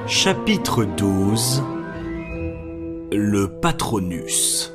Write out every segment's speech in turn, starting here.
Chapitre 12. Le Patronus.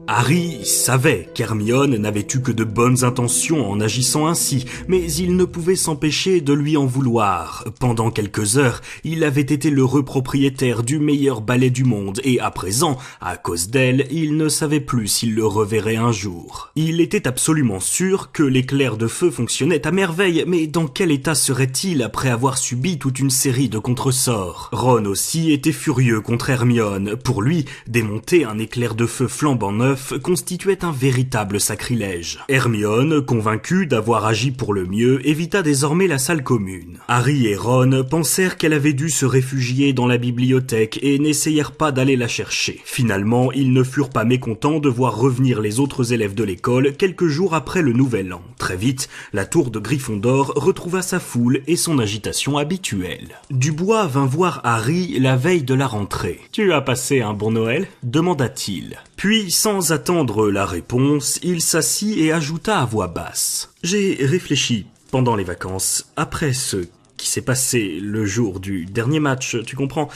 Harry savait qu'Hermione n'avait eu que de bonnes intentions en agissant ainsi, mais il ne pouvait s'empêcher de lui en vouloir. Pendant quelques heures, il avait été l'heureux propriétaire du meilleur balai du monde, et à présent, à cause d'elle, il ne savait plus s'il le reverrait un jour. Il était absolument sûr que l'éclair de feu fonctionnait à merveille, mais dans quel état serait-il après avoir subi toute une série de contresorts? Ron aussi était furieux contre Hermione. Pour lui, démonter un éclair de feu flambant neuf constituait un véritable sacrilège. Hermione, convaincue d'avoir agi pour le mieux, évita désormais la salle commune. Harry et Ron pensèrent qu'elle avait dû se réfugier dans la bibliothèque et n'essayèrent pas d'aller la chercher. Finalement, ils ne furent pas mécontents de voir revenir les autres élèves de l'école quelques jours après le nouvel an. Très vite, la tour de Gryffondor retrouva sa foule et son agitation habituelle. Dubois vint voir Harry la veille de la rentrée. « Tu as passé un bon Noël ?» demanda-t-il. Puis, sans attendre la réponse, il s'assit et ajouta à voix basse. « J'ai réfléchi pendant les vacances, après ce qui s'est passé le jour du dernier match, tu comprends?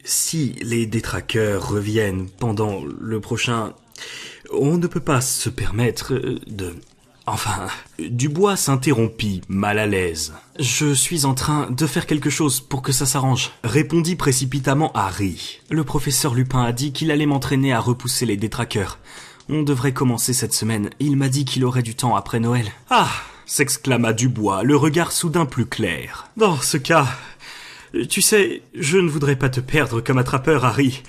Si les détraqueurs reviennent pendant le prochain, on ne peut pas se permettre de... » Enfin, Dubois s'interrompit, mal à l'aise. « Je suis en train de faire quelque chose pour que ça s'arrange », répondit précipitamment Harry. « Le professeur Lupin a dit qu'il allait m'entraîner à repousser les détraqueurs. On devrait commencer cette semaine. Il m'a dit qu'il aurait du temps après Noël. »« Ah !» s'exclama Dubois, le regard soudain plus clair. « Dans ce cas, tu sais, je ne voudrais pas te perdre comme attrapeur, Harry.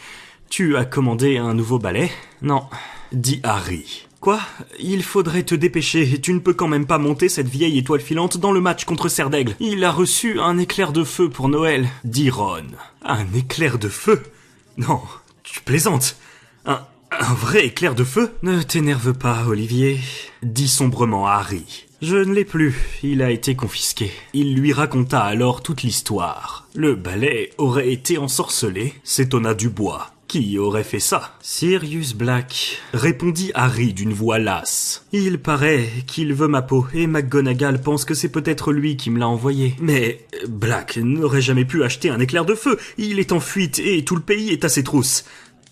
Tu as commandé un nouveau balai ? » ?»« Non, » dit Harry. « Quoi ? Il faudrait te dépêcher, tu ne peux quand même pas monter cette vieille étoile filante dans le match contre Serdaigle. Il a reçu un éclair de feu pour Noël, » dit Ron. « Un éclair de feu ? Non, tu plaisantes. Un vrai éclair de feu ? Ne t'énerve pas, Olivier, » dit sombrement Harry. « Je ne l'ai plus, il a été confisqué. » Il lui raconta alors toute l'histoire. « Le balai aurait été ensorcelé ?» s'étonna Dubois. « Qui aurait fait ça ?»« Sirius Black, » répondit Harry d'une voix lasse. « Il paraît qu'il veut ma peau, et McGonagall pense que c'est peut-être lui qui me l'a envoyé. Mais Black n'aurait jamais pu acheter un éclair de feu, il est en fuite et tout le pays est à ses trousses.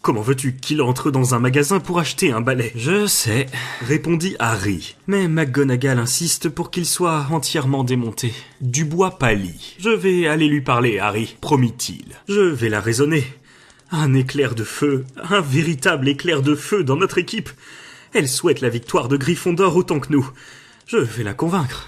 Comment veux-tu qu'il entre dans un magasin pour acheter un balai ? »« Je sais, » répondit Harry. « Mais McGonagall insiste pour qu'il soit entièrement démonté. » Dubois pâlit. « Je vais aller lui parler, Harry, » promit-il. « Je vais la raisonner. Un éclair de feu, un véritable éclair de feu dans notre équipe. Elle souhaite la victoire de Gryffondor autant que nous. Je vais la convaincre.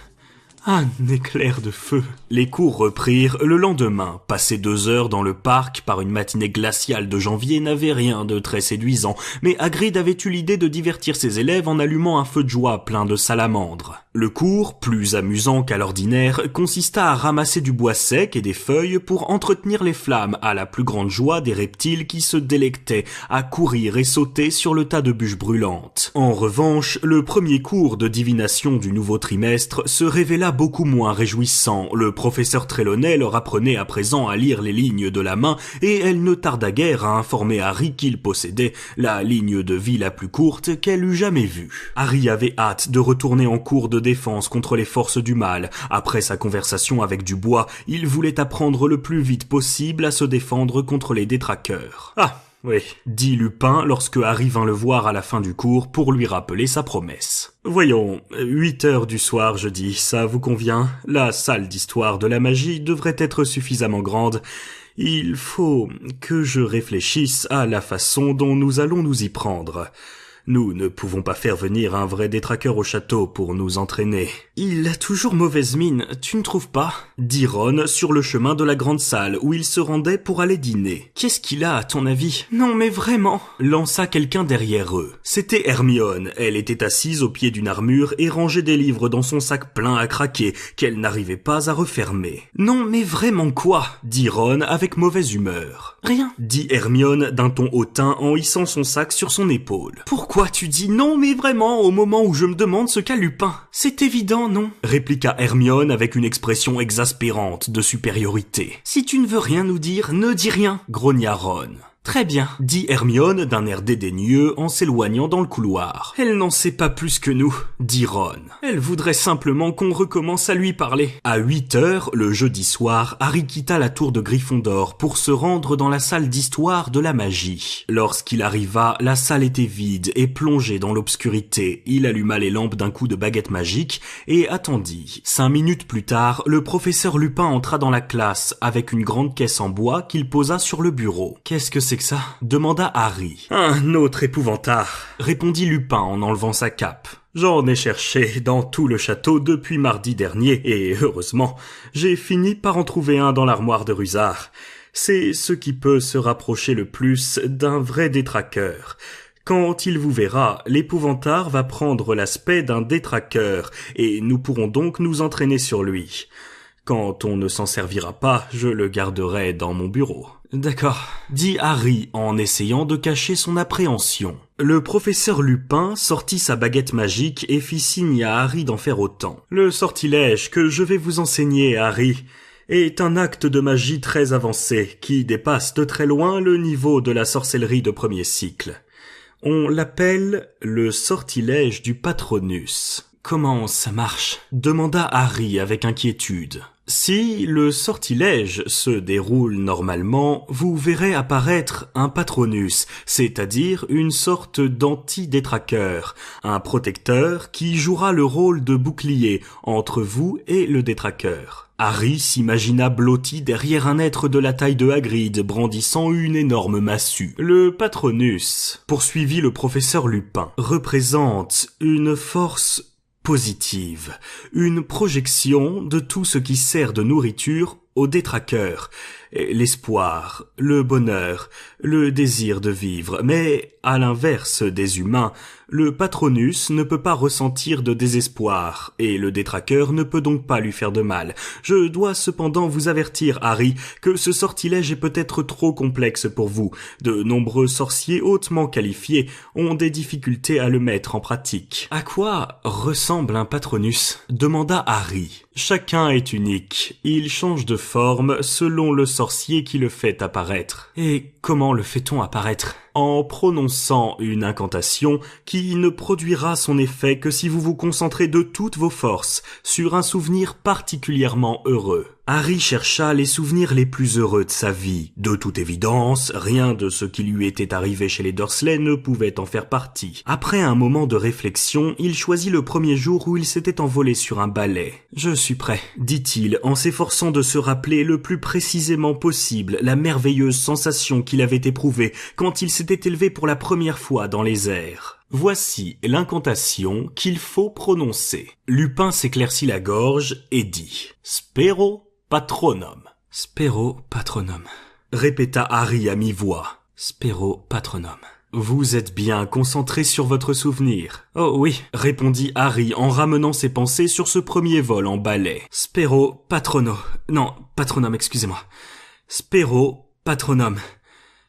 Un éclair de feu. » Les cours reprirent le lendemain. Passer 2 heures dans le parc par une matinée glaciale de janvier n'avait rien de très séduisant, mais Hagrid avait eu l'idée de divertir ses élèves en allumant un feu de joie plein de salamandres. Le cours, plus amusant qu'à l'ordinaire, consista à ramasser du bois sec et des feuilles pour entretenir les flammes, à la plus grande joie des reptiles qui se délectaient à courir et sauter sur le tas de bûches brûlantes. En revanche, le premier cours de divination du nouveau trimestre se révéla beaucoup moins réjouissant. Le professeur Trelawney leur apprenait à présent à lire les lignes de la main, et elle ne tarda guère à informer Harry qu'il possédait la ligne de vie la plus courte qu'elle eût jamais vue. Harry avait hâte de retourner en cours de défense contre les forces du mal. Après sa conversation avec Dubois, il voulait apprendre le plus vite possible à se défendre contre les détraqueurs. « Ah !» « Oui, » dit Lupin lorsque Harry vint le voir à la fin du cours pour lui rappeler sa promesse. « Voyons, 8 heures du soir jeudi, ça vous convient ? La salle d'histoire de la magie devrait être suffisamment grande. Il faut que je réfléchisse à la façon dont nous allons nous y prendre. Nous ne pouvons pas faire venir un vrai détraqueur au château pour nous entraîner. »« Il a toujours mauvaise mine, tu ne trouves pas ?» dit Ron sur le chemin de la grande salle où il se rendait pour aller dîner. « Qu'est-ce qu'il a à ton avis ?»« Non mais vraiment !» lança quelqu'un derrière eux. C'était Hermione. Elle était assise au pied d'une armure et rangeait des livres dans son sac plein à craquer qu'elle n'arrivait pas à refermer. « Non mais vraiment quoi ?» dit Ron avec mauvaise humeur. « Rien !» dit Hermione d'un ton hautain en hissant son sac sur son épaule. « Pourquoi tu dis non mais vraiment au moment où je me demande ce qu'a Lupin ? C'est évident, non ?» répliqua Hermione avec une expression exaspérante de supériorité. « Si tu ne veux rien nous dire, ne dis rien !» grogna Ron. « Très bien, dit Hermione d'un air dédaigneux en s'éloignant dans le couloir. Elle n'en sait pas plus que nous, dit Ron. Elle voudrait simplement qu'on recommence à lui parler. À 8h, le jeudi soir, Harry quitta la tour de Gryffondor pour se rendre dans la salle d'histoire de la magie. Lorsqu'il arriva, la salle était vide et plongée dans l'obscurité. Il alluma les lampes d'un coup de baguette magique et attendit. 5 minutes plus tard, le professeur Lupin entra dans la classe avec une grande caisse en bois qu'il posa sur le bureau. « Qu'est-ce que c'est que ça ?» demanda Harry. « Un autre épouvantard », répondit Lupin en enlevant sa cape. « J'en ai cherché dans tout le château depuis mardi dernier et heureusement, j'ai fini par en trouver un dans l'armoire de Rusard. C'est ce qui peut se rapprocher le plus d'un vrai détraqueur. Quand il vous verra, l'épouvantard va prendre l'aspect d'un détraqueur et nous pourrons donc nous entraîner sur lui. Quand on ne s'en servira pas, je le garderai dans mon bureau. » « D'accord, » dit Harry en essayant de cacher son appréhension. Le professeur Lupin sortit sa baguette magique et fit signe à Harry d'en faire autant. « Le sortilège que je vais vous enseigner, Harry, est un acte de magie très avancé qui dépasse de très loin le niveau de la sorcellerie de premier cycle. On l'appelle le sortilège du Patronus. » « Comment ça marche ?» demanda Harry avec inquiétude. « Si le sortilège se déroule normalement, vous verrez apparaître un Patronus, c'est-à-dire une sorte d'anti-détraqueur, un protecteur qui jouera le rôle de bouclier entre vous et le détraqueur. » Harry s'imagina blotti derrière un être de la taille de Hagrid brandissant une énorme massue. « Le Patronus, » poursuivit le professeur Lupin, « représente une force positive, une projection de tout ce qui sert de nourriture au détraqueur, l'espoir, le bonheur, le désir de vivre. Mais, à l'inverse des humains, le Patronus ne peut pas ressentir de désespoir, et le détraqueur ne peut donc pas lui faire de mal. Je dois cependant vous avertir, Harry, que ce sortilège est peut-être trop complexe pour vous. De nombreux sorciers hautement qualifiés ont des difficultés à le mettre en pratique. »« À quoi ressemble un Patronus ?» demanda Harry. « Chacun est unique. Il change de forme selon le sorcier qui le fait apparaître. »« Et comment le fait-on apparaître ?» En prononçant une incantation qui ne produira son effet que si vous vous concentrez de toutes vos forces sur un souvenir particulièrement heureux. Harry chercha les souvenirs les plus heureux de sa vie. De toute évidence, rien de ce qui lui était arrivé chez les Dursley ne pouvait en faire partie. Après un moment de réflexion, il choisit le premier jour où il s'était envolé sur un balai. « Je suis prêt, » dit-il en s'efforçant de se rappeler le plus précisément possible la merveilleuse sensation qu'il avait éprouvée quand il s'était élevé pour la première fois dans les airs. Voici l'incantation qu'il faut prononcer. Lupin s'éclaircit la gorge et dit « Spero Patronum. »« Spero Patronum. » répéta Harry à mi-voix. « Spero Patronum. » Vous êtes bien concentré sur votre souvenir. « Oh oui, » répondit Harry en ramenant ses pensées sur ce premier vol en balai. « Spero Patrono. Non, Patronum, excusez-moi. Spero Patronum.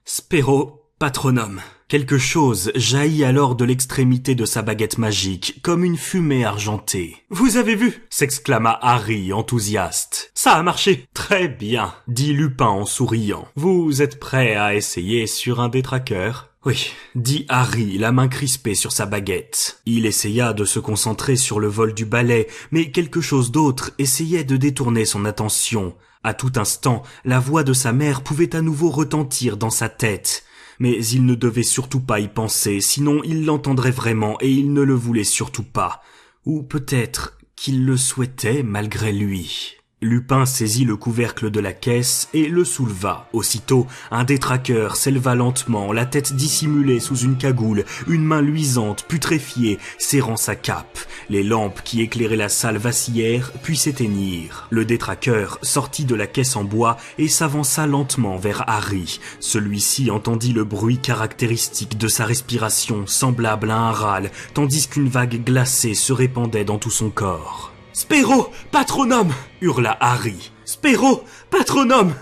Spero Patronum. » Quelque chose jaillit alors de l'extrémité de sa baguette magique, comme une fumée argentée. « Vous avez vu ?» s'exclama Harry, enthousiaste. « Ça a marché !»« Très bien !» dit Lupin en souriant. « Vous êtes prêt à essayer sur un détraqueur ?»« Oui !» dit Harry, la main crispée sur sa baguette. Il essaya de se concentrer sur le vol du balai, mais quelque chose d'autre essayait de détourner son attention. À tout instant, la voix de sa mère pouvait à nouveau retentir dans sa tête. Mais il ne devait surtout pas y penser, sinon il l'entendrait vraiment et il ne le voulait surtout pas. Ou peut-être qu'il le souhaitait malgré lui. Lupin saisit le couvercle de la caisse et le souleva. Aussitôt, un détraqueur s'éleva lentement, la tête dissimulée sous une cagoule, une main luisante, putréfiée, serrant sa cape. Les lampes qui éclairaient la salle vacillèrent, puis s'éteignirent. Le détraqueur sortit de la caisse en bois et s'avança lentement vers Harry. Celui-ci entendit le bruit caractéristique de sa respiration, semblable à un râle, tandis qu'une vague glacée se répandait dans tout son corps. « Spero Patronum !» hurla Harry. « Spero Patronum !»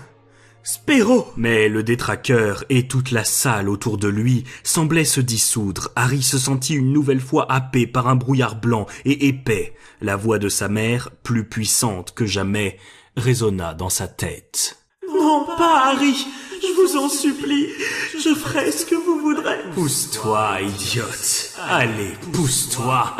Spero ! Mais le détraqueur et toute la salle autour de lui semblaient se dissoudre. Harry se sentit une nouvelle fois happé par un brouillard blanc et épais. La voix de sa mère, plus puissante que jamais, résonna dans sa tête. « Non, pas Harry ! Je vous en supplie, je ferai ce que vous voudrez. Pousse-toi, idiote. Allez, pousse-toi.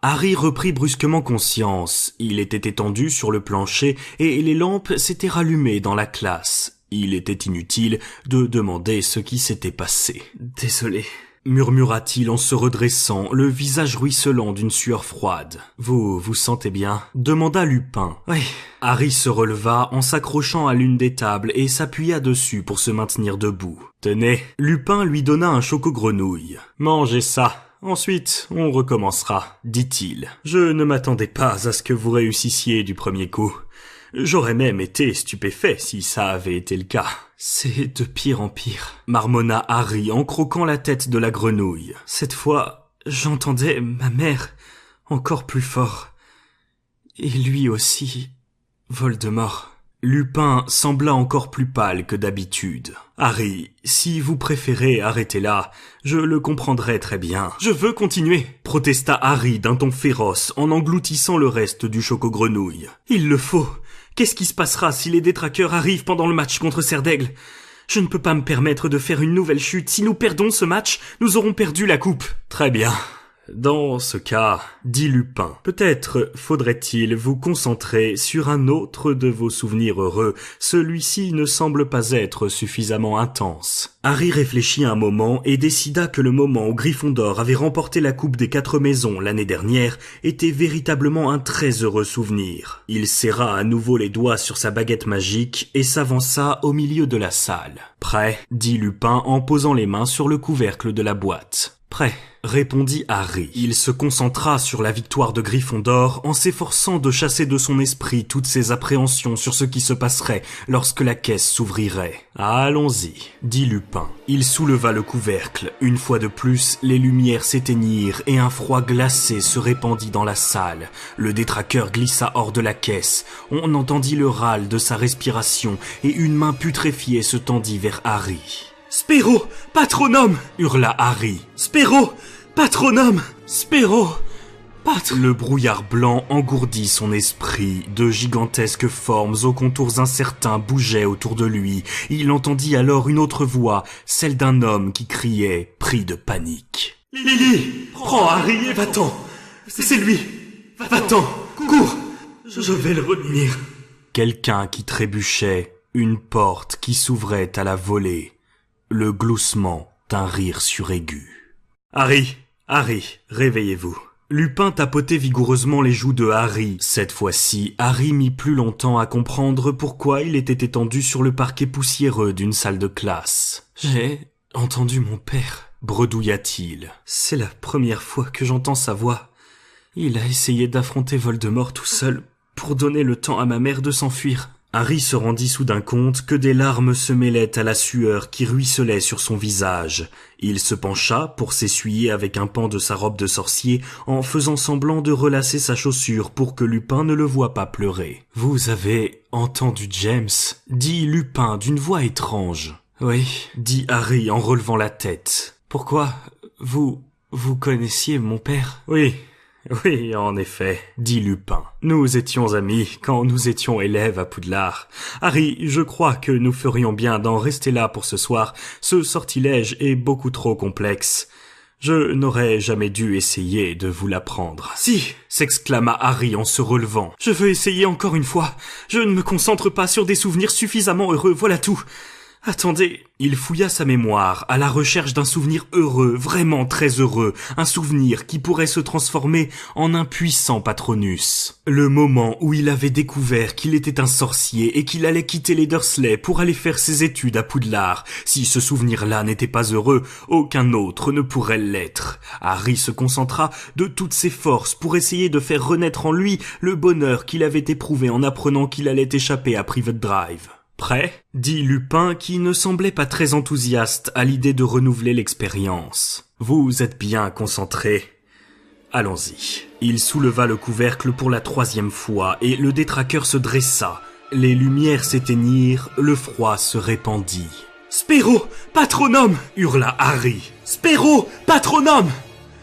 Harry reprit brusquement conscience. Il était étendu sur le plancher et les lampes s'étaient rallumées dans la classe. Il était inutile de demander ce qui s'était passé. Désolé, murmura-t-il en se redressant, le visage ruisselant d'une sueur froide. Vous vous sentez bien? Demanda Lupin. Oui. Harry se releva en s'accrochant à l'une des tables et s'appuya dessus pour se maintenir debout. Tenez, Lupin lui donna un choco-grenouille. Mangez ça. Ensuite, on recommencera, dit-il. Je ne m'attendais pas à ce que vous réussissiez du premier coup. J'aurais même été stupéfait si ça avait été le cas. C'est de pire en pire, marmonna Harry en croquant la tête de la grenouille. Cette fois, j'entendais ma mère encore plus fort. Et lui aussi, Voldemort. Lupin sembla encore plus pâle que d'habitude. Harry, si vous préférez arrêter là, je le comprendrai très bien. Je veux continuer, protesta Harry d'un ton féroce en engloutissant le reste du choco-grenouille. Il le faut. Qu'est-ce qui se passera si les détraqueurs arrivent pendant le match contre Serdaigle? Je ne peux pas me permettre de faire une nouvelle chute. Si nous perdons ce match, nous aurons perdu la coupe. Très bien. Dans ce cas, dit Lupin, peut-être faudrait-il vous concentrer sur un autre de vos souvenirs heureux. Celui-ci ne semble pas être suffisamment intense. Harry réfléchit un moment et décida que le moment où Gryffondor avait remporté la Coupe des 4 Maisons l'année dernière était véritablement un très heureux souvenir. Il serra à nouveau les doigts sur sa baguette magique et s'avança au milieu de la salle. « Prêt ?» dit Lupin en posant les mains sur le couvercle de la boîte. « Prêt ?» répondit Harry. Il se concentra sur la victoire de Gryffondor en s'efforçant de chasser de son esprit toutes ses appréhensions sur ce qui se passerait lorsque la caisse s'ouvrirait. « Allons-y » dit Lupin. Il souleva le couvercle. Une fois de plus, les lumières s'éteignirent et un froid glacé se répandit dans la salle. Le détraqueur glissa hors de la caisse. On entendit le râle de sa respiration et une main putréfiée se tendit vers Harry. « Spéro, patronum !» hurla Harry. « Spéro, patronum ! Spéro, patronum !» Le brouillard blanc engourdit son esprit. De gigantesques formes aux contours incertains bougeaient autour de lui. Il entendit alors une autre voix, celle d'un homme qui criait, pris de panique. « Lily, prends Harry et va-t'en. C'est lui. Va-t'en, cours. Je vais le retenir. » Quelqu'un qui trébuchait, une porte qui s'ouvrait à la volée. Le gloussement d'un rire suraigu. « Harry, réveillez-vous. » Lupin tapotait vigoureusement les joues de Harry. Cette fois-ci, Harry mit plus longtemps à comprendre pourquoi il était étendu sur le parquet poussiéreux d'une salle de classe. « J'ai entendu mon père, » bredouilla-t-il. « C'est la première fois que j'entends sa voix. Il a essayé d'affronter Voldemort tout seul pour donner le temps à ma mère de s'enfuir. » Harry se rendit soudain compte que des larmes se mêlaient à la sueur qui ruisselait sur son visage. Il se pencha pour s'essuyer avec un pan de sa robe de sorcier en faisant semblant de relasser sa chaussure pour que Lupin ne le voie pas pleurer. « Vous avez entendu James ?» dit Lupin d'une voix étrange. « Oui, » dit Harry en relevant la tête. « Pourquoi vous connaissiez mon père ?»« Oui, en effet, » dit Lupin. « Nous étions amis quand nous étions élèves à Poudlard. Harry, je crois que nous ferions bien d'en rester là pour ce soir. Ce sortilège est beaucoup trop complexe. Je n'aurais jamais dû essayer de vous l'apprendre. »« Si !» s'exclama Harry en se relevant. « Je veux essayer encore une fois. Je ne me concentre pas sur des souvenirs suffisamment heureux, voilà tout. » Attendez, il fouilla sa mémoire à la recherche d'un souvenir heureux, vraiment très heureux, un souvenir qui pourrait se transformer en un puissant Patronus. Le moment où il avait découvert qu'il était un sorcier et qu'il allait quitter les Dursley pour aller faire ses études à Poudlard. Si ce souvenir-là n'était pas heureux, aucun autre ne pourrait l'être. Harry se concentra de toutes ses forces pour essayer de faire renaître en lui le bonheur qu'il avait éprouvé en apprenant qu'il allait échapper à Privet Drive. « Prêt ?» dit Lupin qui ne semblait pas très enthousiaste à l'idée de renouveler l'expérience. « Vous êtes bien concentré. Allons-y. » Il souleva le couvercle pour la 3e fois et le détraqueur se dressa. Les lumières s'éteignirent, le froid se répandit. « Spéro, patronum !» hurla Harry. « Spéro, patronum !»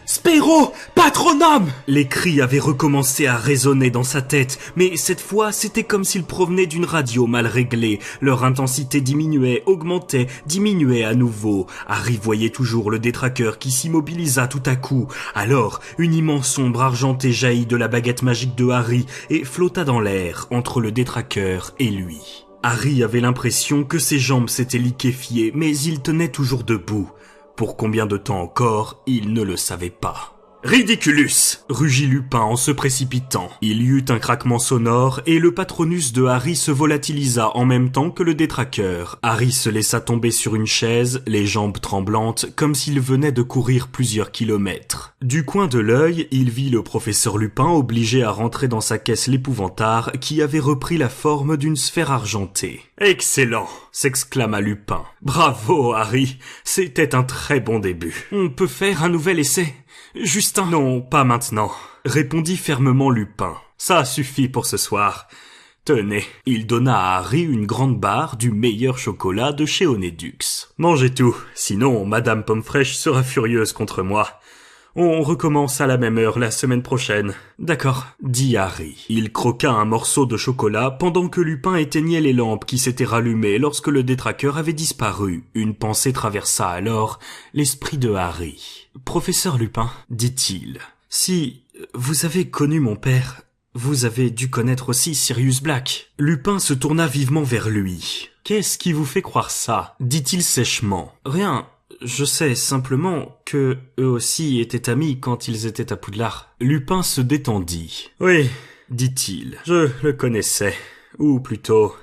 Spyro, patronum !» Les cris avaient recommencé à résonner dans sa tête, mais cette fois, c'était comme s'ils provenaient d'une radio mal réglée. Leur intensité diminuait, augmentait, diminuait à nouveau. Harry voyait toujours le détraqueur qui s'immobilisa tout à coup. Alors, une immense ombre argentée jaillit de la baguette magique de Harry et flotta dans l'air entre le détraqueur et lui. Harry avait l'impression que ses jambes s'étaient liquéfiées, mais il tenait toujours debout. Pour combien de temps encore, il ne le savait pas. « Ridiculus !» rugit Lupin en se précipitant. Il y eut un craquement sonore et le Patronus de Harry se volatilisa en même temps que le détraqueur. Harry se laissa tomber sur une chaise, les jambes tremblantes, comme s'il venait de courir plusieurs kilomètres. Du coin de l'œil, il vit le professeur Lupin obligé à rentrer dans sa caisse l'épouvantard qui avait repris la forme d'une sphère argentée. « Excellent !» s'exclama Lupin. « Bravo, Harry, c'était un très bon début. On peut faire un nouvel essai ? Justin ? » « Non, pas maintenant, » répondit fermement Lupin. « Ça suffit pour ce soir. Tenez. » Il donna à Harry une grande barre du meilleur chocolat de chez Honedux. « Mangez tout, sinon Madame Pomme-Fraîche sera furieuse contre moi. On recommence à la même heure la semaine prochaine. »« D'accord, » dit Harry. Il croqua un morceau de chocolat pendant que Lupin éteignait les lampes qui s'étaient rallumées lorsque le détraqueur avait disparu. Une pensée traversa alors l'esprit de Harry. « Professeur Lupin, » dit-il, « si vous avez connu mon père, vous avez dû connaître aussi Sirius Black. » Lupin se tourna vivement vers lui. « Qu'est-ce qui vous fait croire ça ?» dit-il sèchement. « Rien. Je sais simplement que eux aussi étaient amis quand ils étaient à Poudlard. » Lupin se détendit. « Oui, » dit-il, « je le connaissais. Ou plutôt,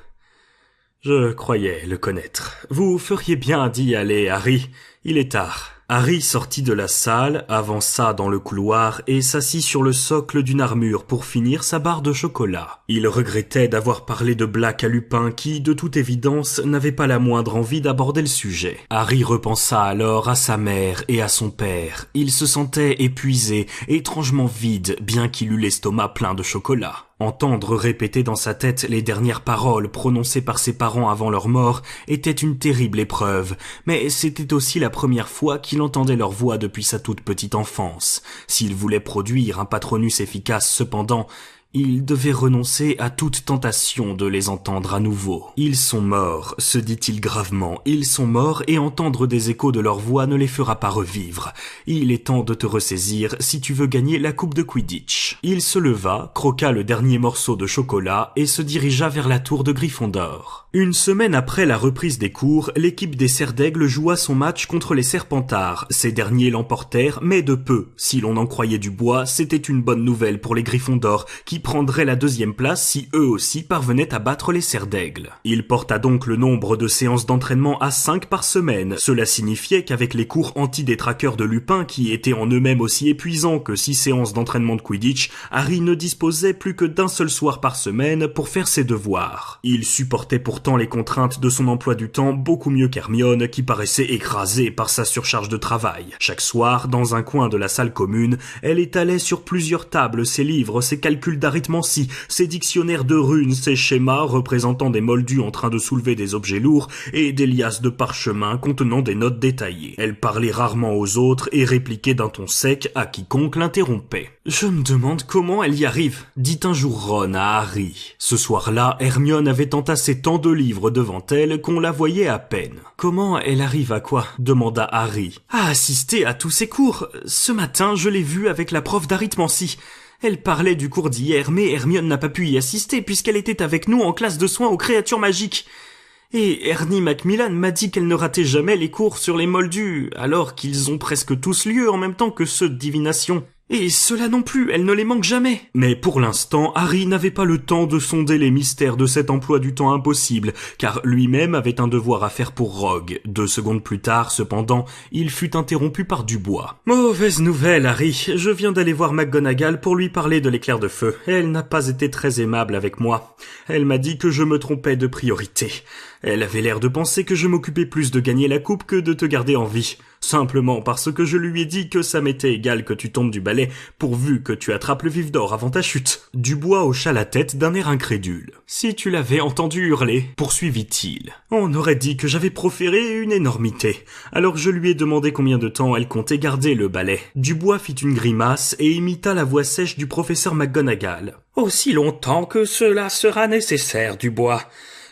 je croyais le connaître. Vous feriez bien d'y aller, Harry. Il est tard. » Harry sortit de la salle, avança dans le couloir et s'assit sur le socle d'une armure pour finir sa barre de chocolat. Il regrettait d'avoir parlé de Black à Lupin qui, de toute évidence, n'avait pas la moindre envie d'aborder le sujet. Harry repensa alors à sa mère et à son père. Il se sentait épuisé, étrangement vide, bien qu'il eût l'estomac plein de chocolat. Entendre répéter dans sa tête les dernières paroles prononcées par ses parents avant leur mort était une terrible épreuve, mais c'était aussi la première fois qu'il entendait leur voix depuis sa toute petite enfance. S'il voulait produire un Patronus efficace cependant, il devait renoncer à toute tentation de les entendre à nouveau. « Ils sont morts », se dit-il gravement. « Ils sont morts et entendre des échos de leur voix ne les fera pas revivre. Il est temps de te ressaisir si tu veux gagner la coupe de Quidditch. » Il se leva, croqua le dernier morceau de chocolat et se dirigea vers la tour de Gryffondor. Une semaine après la reprise des cours, l'équipe des Serres d'Aigle joua son match contre les Serpentards. Ces derniers l'emportèrent, mais de peu. Si l'on en croyait Dubois, c'était une bonne nouvelle pour les Gryffondors, qui prendraient la deuxième place si eux aussi parvenaient à battre les Serres d'Aigle. Il porta donc le nombre de séances d'entraînement à 5 par semaine. Cela signifiait qu'avec les cours anti-détraqueurs de Lupin, qui étaient en eux-mêmes aussi épuisants que 6 séances d'entraînement de Quidditch, Harry ne disposait plus que d'un seul soir par semaine pour faire ses devoirs. Il supportait pourtant les contraintes de son emploi du temps beaucoup mieux qu'Hermione, qui paraissait écrasée par sa surcharge de travail. Chaque soir, dans un coin de la salle commune, elle étalait sur plusieurs tables ses livres, ses calculs d'arithmancie, ses dictionnaires de runes, ses schémas représentant des moldus en train de soulever des objets lourds et des liasses de parchemin contenant des notes détaillées. Elle parlait rarement aux autres et répliquait d'un ton sec à quiconque l'interrompait. « Je me demande comment elle y arrive », dit un jour Ron à Harry. Ce soir-là, Hermione avait entassé tant de livres devant elle qu'on la voyait à peine. « Comment elle arrive à quoi ?» demanda Harry. « À assister à tous ses cours. Ce matin, je l'ai vue avec la prof d'arithmancie. Elle parlait du cours d'hier, mais Hermione n'a pas pu y assister puisqu'elle était avec nous en classe de soins aux créatures magiques. Et Ernie Macmillan m'a dit qu'elle ne ratait jamais les cours sur les moldus, alors qu'ils ont presque tous lieu en même temps que ceux de divination. Et cela non plus, elle ne les manque jamais. » Mais pour l'instant, Harry n'avait pas le temps de sonder les mystères de cet emploi du temps impossible, car lui-même avait un devoir à faire pour Rogue. 2 secondes plus tard, cependant, il fut interrompu par Dubois. « Mauvaise nouvelle, Harry. Je viens d'aller voir McGonagall pour lui parler de l'éclair de feu. Elle n'a pas été très aimable avec moi. Elle m'a dit que je me trompais de priorité. Elle avait l'air de penser que je m'occupais plus de gagner la coupe que de te garder en vie. simplement parce que je lui ai dit que ça m'était égal que tu tombes du balai pourvu que tu attrapes le vif d'or avant ta chute. Dubois hocha la tête d'un air incrédule. Si tu l'avais entendu hurler, poursuivit-il, on aurait dit que j'avais proféré une énormité. Alors je lui ai demandé combien de temps elle comptait garder le balai. Dubois fit une grimace et imita la voix sèche du professeur McGonagall. Aussi longtemps que cela sera nécessaire, Dubois.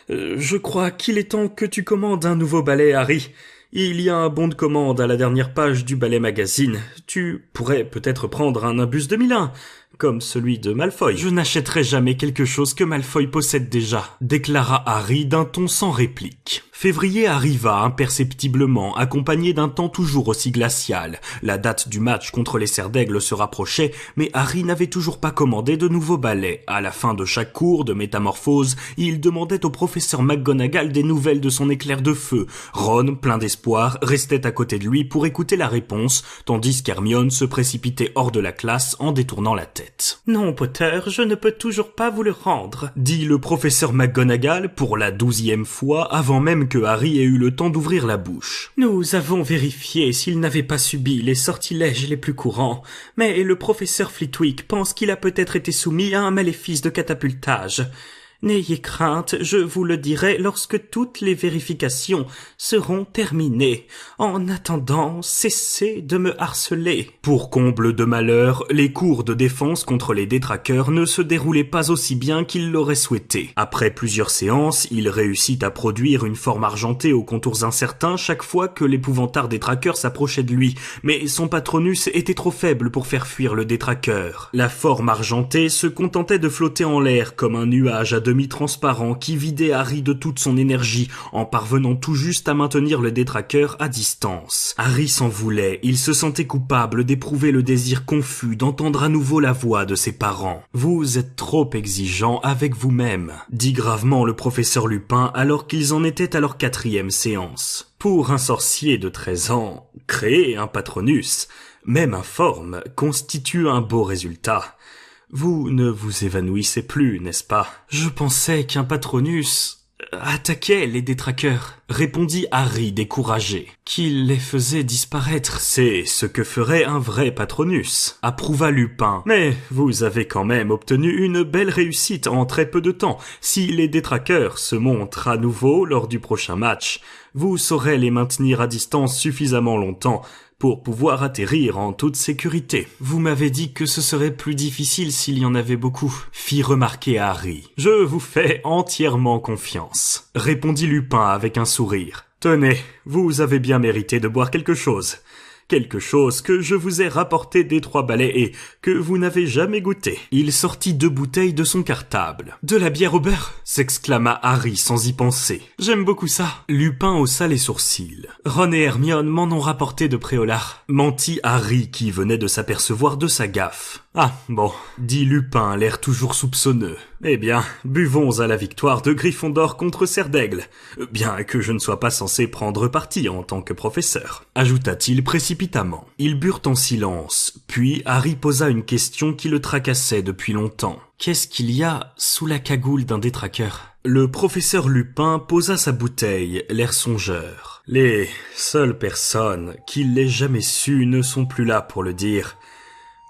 Je crois qu'il est temps que tu commandes un nouveau balai, Harry. Il y a un bon de commande à la dernière page du balai magazine. Tu pourrais peut-être prendre un imbus 2001, comme celui de Malfoy. Je n'achèterai jamais quelque chose que Malfoy possède déjà, déclara Harry d'un ton sans réplique. Février arriva imperceptiblement, accompagné d'un temps toujours aussi glacial. La date du match contre les Serres d'Aigle se rapprochait, mais Harry n'avait toujours pas commandé de nouveaux balais. À la fin de chaque cours de métamorphose, il demandait au professeur McGonagall des nouvelles de son éclair de feu. Ron, plein d'espoir, restait à côté de lui pour écouter la réponse, tandis qu'Hermione se précipitait hors de la classe en détournant la tête. « Non, Potter, je ne peux toujours pas vous le rendre, » dit le professeur McGonagall pour la 12e fois avant même que Harry ait eu le temps d'ouvrir la bouche. Nous avons vérifié s'il n'avait pas subi les sortilèges les plus courants, mais le professeur Flitwick pense qu'il a peut-être été soumis à un maléfice de catapultage. N'ayez crainte, je vous le dirai lorsque toutes les vérifications seront terminées. En attendant, cessez de me harceler. Pour comble de malheur, les cours de défense contre les détraqueurs ne se déroulaient pas aussi bien qu'il l'aurait souhaité. Après plusieurs séances, il réussit à produire une forme argentée aux contours incertains chaque fois que l'épouvantard détraqueur s'approchait de lui, mais son patronus était trop faible pour faire fuir le détraqueur. La forme argentée se contentait de flotter en l'air comme un nuage à demi-transparent qui vidait Harry de toute son énergie en parvenant tout juste à maintenir le détraqueur à distance. Harry s'en voulait, il se sentait coupable d'éprouver le désir confus d'entendre à nouveau la voix de ses parents. « Vous êtes trop exigeant avec vous-même », dit gravement le professeur Lupin alors qu'ils en étaient à leur 4e séance. Pour un sorcier de 13 ans, créer un patronus, même informe, constitue un beau résultat. Vous ne vous évanouissez plus, n'est-ce pas? Je pensais qu'un patronus attaquait les détraqueurs, répondit Harry découragé. Qu'il les faisait disparaître. C'est ce que ferait un vrai patronus, approuva Lupin. Mais vous avez quand même obtenu une belle réussite en très peu de temps. Si les détraqueurs se montrent à nouveau lors du prochain match, vous saurez les maintenir à distance suffisamment longtemps pour pouvoir atterrir en toute sécurité. Vous m'avez dit que ce serait plus difficile s'il y en avait beaucoup, fit remarquer Harry. Je vous fais entièrement confiance, répondit Lupin avec un sourire. Tenez, vous avez bien mérité de boire quelque chose. Quelque chose que je vous ai rapporté des 3 balais et que vous n'avez jamais goûté. Il sortit 2 bouteilles de son cartable. « De la bière au beurre » s'exclama Harry sans y penser. « J'aime beaucoup ça. » Lupin haussa les sourcils. « Ron et Hermione m'en ont rapporté de Préolard. » Mentit Harry qui venait de s'apercevoir de sa gaffe. « Ah, bon, » dit Lupin, l'air toujours soupçonneux. « Eh bien, buvons à la victoire de Gryffondor contre Serres d'Aigle, bien que je ne sois pas censé prendre parti en tant que professeur. » Ajouta-t-il précipitamment. Ils burent en silence, puis Harry posa une question qui le tracassait depuis longtemps. « Qu'est-ce qu'il y a sous la cagoule d'un détraqueur ?» Le professeur Lupin posa sa bouteille, l'air songeur. « Les seules personnes qui l'aient jamais su ne sont plus là pour le dire. »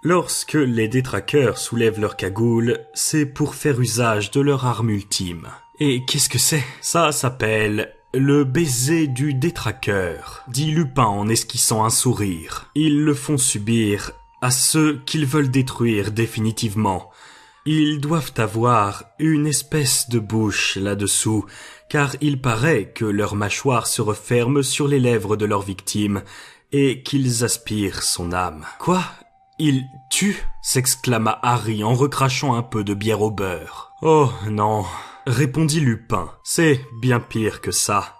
Lorsque les détraqueurs soulèvent leur cagoule, c'est pour faire usage de leur arme ultime. Et qu'est-ce que c'est? Ça s'appelle le baiser du détraqueur, dit Lupin en esquissant un sourire. Ils le font subir à ceux qu'ils veulent détruire définitivement. Ils doivent avoir une espèce de bouche là-dessous, car il paraît que leur mâchoire se referme sur les lèvres de leur victime et qu'ils aspirent son âme. Quoi? Il tue? S'exclama Harry en recrachant un peu de bière au beurre. Oh non, répondit Lupin, c'est bien pire que ça.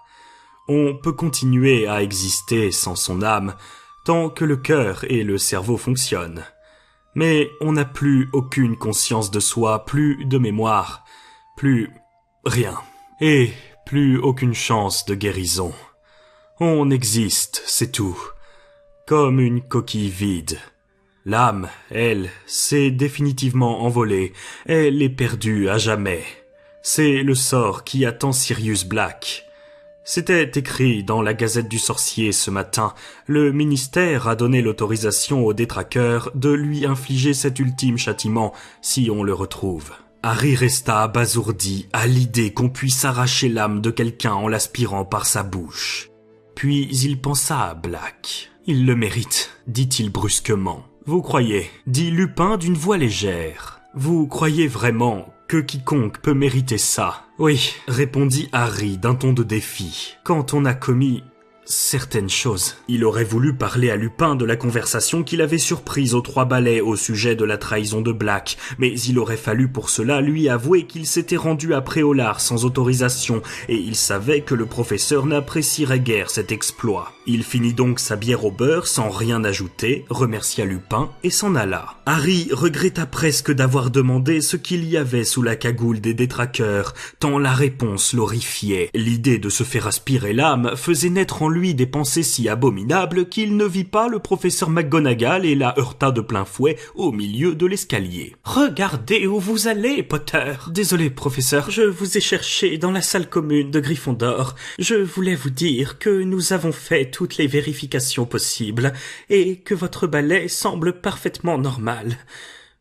On peut continuer à exister sans son âme tant que le cœur et le cerveau fonctionnent. Mais on n'a plus aucune conscience de soi, plus de mémoire, plus rien. Et plus aucune chance de guérison. On existe, c'est tout. Comme une coquille vide. L'âme, elle, s'est définitivement envolée. Elle est perdue à jamais. C'est le sort qui attend Sirius Black. C'était écrit dans la Gazette du Sorcier ce matin. Le ministère a donné l'autorisation au détraqueur de lui infliger cet ultime châtiment si on le retrouve. Harry resta abasourdi à l'idée qu'on puisse arracher l'âme de quelqu'un en l'aspirant par sa bouche. Puis il pensa à Black. « Il le mérite », dit-il brusquement. « Vous croyez ?» dit Lupin d'une voix légère. « Vous croyez vraiment que quiconque peut mériter ça ?» « Oui », répondit Harry d'un ton de défi. « Quand on a commis certaines choses. » Il aurait voulu parler à Lupin de la conversation qu'il avait surprise aux 3 balais au sujet de la trahison de Black, mais il aurait fallu pour cela lui avouer qu'il s'était rendu à Préolard sans autorisation, et il savait que le professeur n'apprécierait guère cet exploit. Il finit donc sa bière au beurre sans rien ajouter, remercia Lupin et s'en alla. Harry regretta presque d'avoir demandé ce qu'il y avait sous la cagoule des détraqueurs, tant la réponse l'horrifiait. L'idée de se faire aspirer l'âme faisait naître en lui des pensées si abominables qu'il ne vit pas le professeur McGonagall et la heurta de plein fouet au milieu de l'escalier. « Regardez où vous allez, Potter !»« Désolé, professeur, je vous ai cherché dans la salle commune de Gryffondor. Je voulais vous dire que nous avons fait toutes les vérifications possibles et que votre balai semble parfaitement normal.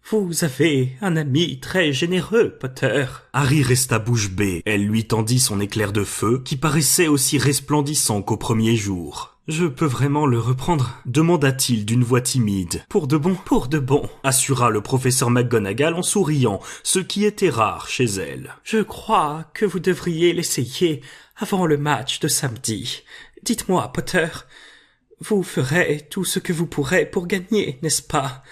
Vous avez un ami très généreux, Potter. » Harry resta bouche bée. Elle lui tendit son éclair de feu, qui paraissait aussi resplendissant qu'au premier jour. « Je peux vraiment le reprendre ?» demanda-t-il d'une voix timide. « Pour de bon ?»« Pour de bon », assura le professeur McGonagall en souriant, ce qui était rare chez elle. « Je crois que vous devriez l'essayer avant le match de samedi. Dites-moi, Potter, vous ferez tout ce que vous pourrez pour gagner, n'est-ce pas ?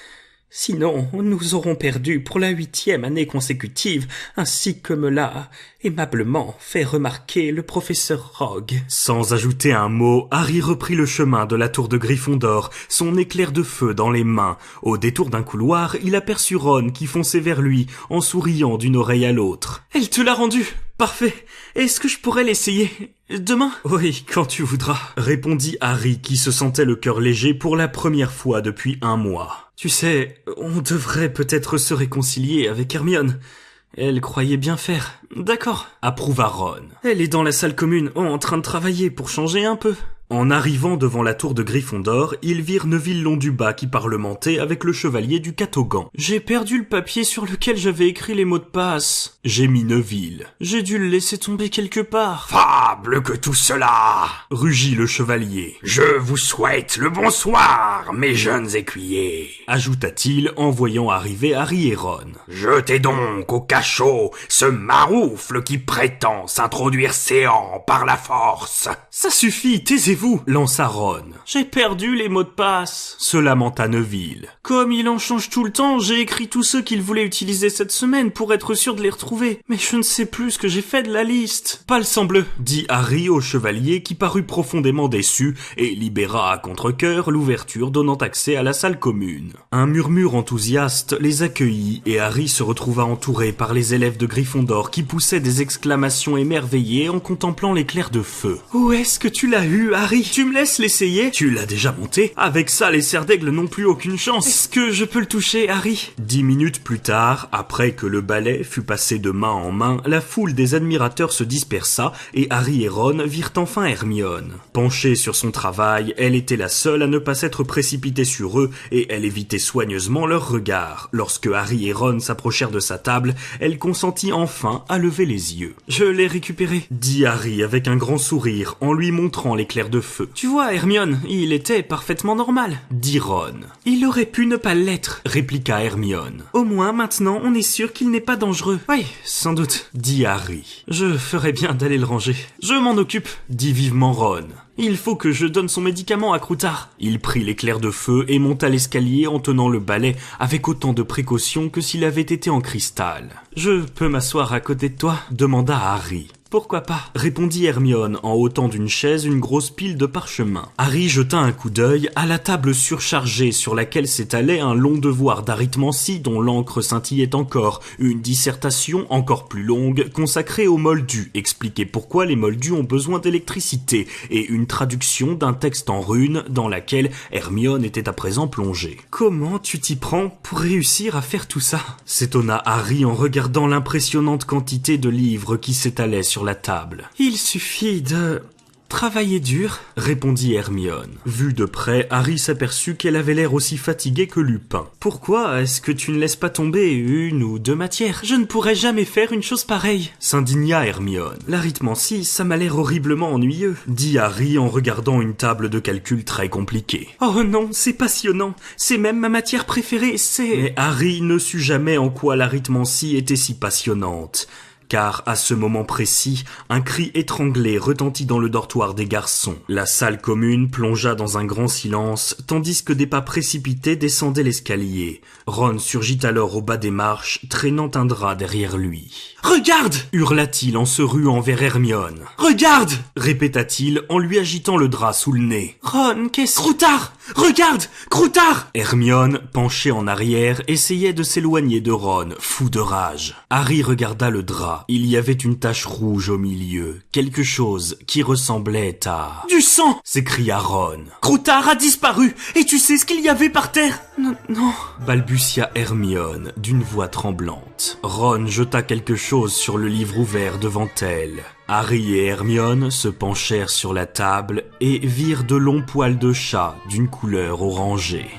Sinon, nous aurons perdu pour la 8e année consécutive, ainsi que me l'a aimablement fait remarquer le professeur Rogue. » Sans ajouter un mot, Harry reprit le chemin de la tour de Gryffondor, son éclair de feu dans les mains. Au détour d'un couloir, il aperçut Ron qui fonçait vers lui, en souriant d'une oreille à l'autre. « Elle te l'a rendu ! Parfait. Est-ce que je pourrais l'essayer demain ? » « Oui, quand tu voudras, » répondit Harry qui se sentait le cœur léger pour la première fois depuis 1 mois. « Tu sais, on devrait peut-être se réconcilier avec Hermione. Elle croyait bien faire. »« D'accord, » approuva Ron. « Elle est dans la salle commune, en train de travailler pour changer un peu. » En arrivant devant la tour de Gryffondor, ils virent Neville Londubat qui parlementait avec le chevalier du Catogan. « J'ai perdu le papier sur lequel j'avais écrit les mots de passe. » gémit Neville. « J'ai dû le laisser tomber quelque part. »« Fable que tout cela !» rugit le chevalier. « Je vous souhaite le bonsoir, mes jeunes écuyers !» ajouta-t-il en voyant arriver Harry et Ron. « Jetez donc au cachot ce maroufle qui prétend s'introduire séant par la force !»« Ça suffit, taisez-vous !» lança Ron. « J'ai perdu les mots de passe !» se lamenta Neville. « Comme il en change tout le temps, j'ai écrit tous ceux qu'il voulait utiliser cette semaine pour être sûr de les retrouver. Mais je ne sais plus ce que j'ai fait de la liste. »« Palsambleu !» dit Harry au chevalier qui parut profondément déçu et libéra à contre-cœur l'ouverture donnant accès à la salle commune. Un murmure enthousiaste les accueillit et Harry se retrouva entouré par les élèves de Gryffondor qui poussaient des exclamations émerveillées en contemplant l'éclair de feu. « Où est-ce que tu l'as eu, Harry ? Tu me laisses l'essayer ? Tu l'as déjà monté ? Avec ça, les serres d'aigle n'ont plus aucune chance. Est-ce que je peux le toucher, Harry ?» 10 minutes plus tard, après que le balai fut passé de main en main, la foule des admirateurs se dispersa et Harry et Ron virent enfin Hermione. Penchée sur son travail, elle était la seule à ne pas s'être précipitée sur eux et elle évitait soigneusement leurs regards. Lorsque Harry et Ron s'approchèrent de sa table, elle consentit enfin à lever les yeux. « Je l'ai récupéré, » dit Harry avec un grand sourire en lui montrant l'éclair de feu. « Tu vois, Hermione, il était parfaitement normal, » dit Ron. « Il aurait pu ne pas l'être, » répliqua Hermione. « Au moins, maintenant, on est sûr qu'il n'est pas dangereux. »« Oui, sans doute, » dit Harry. « Je ferais bien d'aller le ranger. »« Je m'en occupe, » dit vivement Ron. « Il faut que je donne son médicament à Croutard. » Il prit l'éclair de feu et monta l'escalier en tenant le balai avec autant de précaution que s'il avait été en cristal. « Je peux m'asseoir à côté de toi ?» demanda Harry. « Pourquoi pas ?» répondit Hermione en ôtant d'une chaise une grosse pile de parchemins. Harry jeta un coup d'œil à la table surchargée sur laquelle s'étalait un long devoir d'arithmancie dont l'encre scintillait encore, une dissertation encore plus longue consacrée aux moldus, expliquait pourquoi les moldus ont besoin d'électricité, et une traduction d'un texte en runes dans laquelle Hermione était à présent plongée. « Comment tu t'y prends pour réussir à faire tout ça ?» s'étonna Harry en regardant l'impressionnante quantité de livres qui s'étalaient sur la table. « Il suffit de Travailler dur, répondit Hermione. Vu de près, Harry s'aperçut qu'elle avait l'air aussi fatiguée que Lupin. Pourquoi est-ce que tu ne laisses pas tomber une ou deux matières? Je ne pourrais jamais faire une chose pareille, s'indigna Hermione. L'arithmancie, ça m'a l'air horriblement ennuyeux, dit Harry en regardant une table de calcul très compliquée. Oh non, c'est passionnant, c'est même ma matière préférée, c'est... Mais Harry ne sut jamais en quoi l'arithmancie était si passionnante. Car, à ce moment précis, un cri étranglé retentit dans le dortoir des garçons. La salle commune plongea dans un grand silence, tandis que des pas précipités descendaient l'escalier. Ron surgit alors au bas des marches, traînant un drap derrière lui. « Regarde !» hurla-t-il en se ruant vers Hermione. « Regarde !» répéta-t-il en lui agitant le drap sous le nez. « Ron, qu'est-ce... Croutard ! Regarde ! Croutard !» Hermione, penchée en arrière, essayait de s'éloigner de Ron, fou de rage. Harry regarda le drap. Il y avait une tache rouge au milieu, quelque chose qui ressemblait à... « Du sang !» s'écria Ron. « Croutard a disparu, et tu sais ce qu'il y avait par terre ?»« Non, » balbutia Hermione d'une voix tremblante. Ron jeta quelque chose sur le livre ouvert devant elle. Harry et Hermione se penchèrent sur la table et virent de longs poils de chat d'une couleur orangée.